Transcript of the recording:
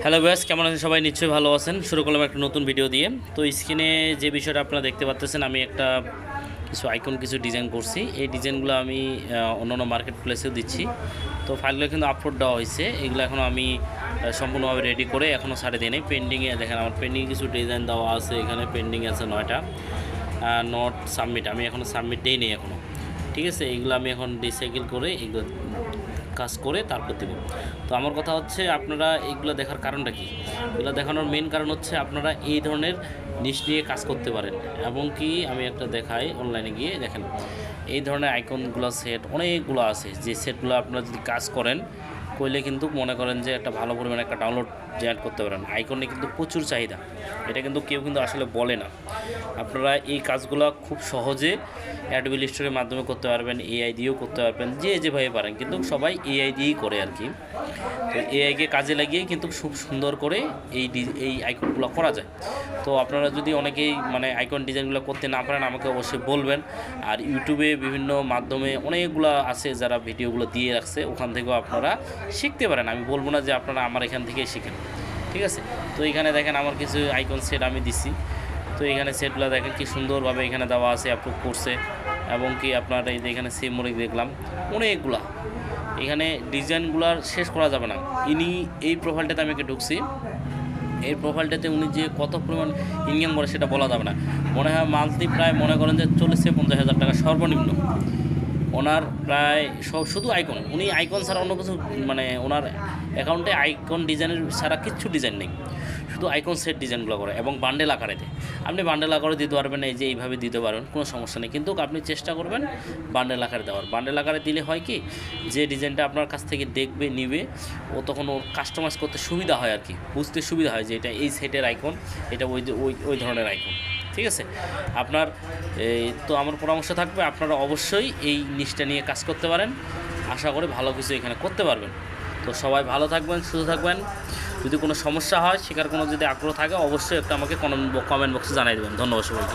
Hello ব্যাস, কেমন আছেন সবাই? নিশ্চয়ই ভালো আছেন। শুরু করলাম একটা নতুন ভিডিও দিয়ে। তো স্ক্রিনে যে বিষয়টা আপনারা দেখতে পাচ্ছেন, আমি একটা কিছু আইকন কিছু ডিজাইন করছি। এই ডিজাইনগুলো আমি অন্যান্য মার্কেট প্লেসেও দিচ্ছি। তো ফাইলগুলো কিন্তু আপলোড দেওয়া হয়েছে। এগুলো এখনও আমি সম্পূর্ণভাবে রেডি করে এখনও ছাড়ে দিই নাই। পেন্ডিংয়ে দেখেন, আমার পেন্ডিংয়ে কিছু ডিজাইন দেওয়া আছে। এখানে পেন্ডিং আছে 9টা, নট সাবমিট। আমি এখনও সাবমিট দিই নেই এখনও। ঠিক আছে, এইগুলো আমি এখন রিসাইকেল করে এগুলো কাজ করে তারপর দেবো। তো আমার কথা হচ্ছে, আপনারা এইগুলো দেখার কারণটা কি? এগুলো দেখানোর মেন কারণ হচ্ছে আপনারা এই ধরনের নিশ নিয়ে কাজ করতে পারেন। এবং কি আমি একটা দেখাই, অনলাইনে গিয়ে দেখেন, এই ধরনের আইকনগুলো সেট অনেকগুলো আছে। যে সেটগুলো আপনারা যদি কাজ করেন করলে কিন্তু মনে করেন যে একটা ভালো পরিমাণে একটা ডাউনলোড জেনারেট করতে পারেন। আইকনে কিন্তু প্রচুর চাহিদা, এটা কিন্তু কেউ কিন্তু আসলে বলে না। আপনারা এই কাজগুলো খুব সহজে অ্যাডোবি ইলাস্ট্রেটরের মাধ্যমে করতে পারবেন, এআই দিয়েও করতে পারবেন, যে যেভাবে পারেন। কিন্তু সবাই এআই দিয়েই করে আর কি। তো এআইকে কাজে লাগিয়ে কিন্তু খুব সুন্দর করে এই আইকনগুলো করা যায়। তো আপনারা যদি অনেকেই মানে আইকন ডিজাইনগুলো করতে না পারেন, আমাকে অবশ্যই বলবেন। আর ইউটিউবে বিভিন্ন মাধ্যমে অনেকগুলো আছে যারা ভিডিওগুলো দিয়ে রাখছে, ওখান থেকেও আপনারা শিখতে পারেন। আমি বলবো না যে আপনারা আমার এখান থেকেই শিখেন, ঠিক আছে? তো এখানে দেখেন আমার কিছু আইকন সেট আমি দিছি। তো এখানে সেটগুলো দেখেন কি সুন্দরভাবে এখানে দেওয়া আছে, অ্যাপ্রুভ করছে। এবং কি আপনার এই যে এখানে সেম মোড়ে দেখলাম অনেকগুলা, এখানে ডিজাইনগুলার শেষ করা যাবে না। ইনি এই প্রোফাইলটাতে আমি ঢুকছি, এই প্রোফাইলটাতে উনি যে কত পরিমাণ ইনকাম করে সেটা বলা যাবে না। মনে হয় মান্থলি প্রায় মনে করেন যে 40-50 হাজার টাকা সর্বনিম্ন ওনার প্রায়। শুধু আইকন, উনি আইকন ছাড়া অন্য কিছু মানে ওনার অ্যাকাউন্টে আইকন ডিজাইনের ছাড়া কিচ্ছু ডিজাইন নেই, শুধু আইকন সেট ডিজাইনগুলো করে এবং বান্ডেল আকারে দেয়। আপনি বান্ডেল আকারে দিতে পারবেন, এই যে এইভাবে দিতে পারবেন, কোনো সমস্যা নেই। কিন্তু আপনি চেষ্টা করবেন বান্ডেল আকারে দেওয়ার। বান্ডেল আকারে দিলে হয় কি, যে ডিজাইনটা আপনার কাছ থেকে দেখবে নিবে, ও তখন ওর কাস্টমাইজ করতে সুবিধা হয় আর কি, বুঝতে সুবিধা হয় যে এটা এই সেটের আইকন, এটা ওই ধরনের আইকন। ঠিক আছে, আপনার তো আমার পরামর্শ থাকবে আপনারা অবশ্যই এই নিশটা নিয়ে কাজ করতে পারেন। আশা করি ভালো কিছু এখানে করতে পারবেন। তো সবাই ভালো থাকবেন, সুস্থ থাকবেন। যদি কোনো সমস্যা হয়, শেখার কোনো যদি আগ্রহ থাকে, অবশ্যই একটা আমাকে কমেন্ট বক্সে জানিয়ে দেবেন। ধন্যবাদ সবাইকে।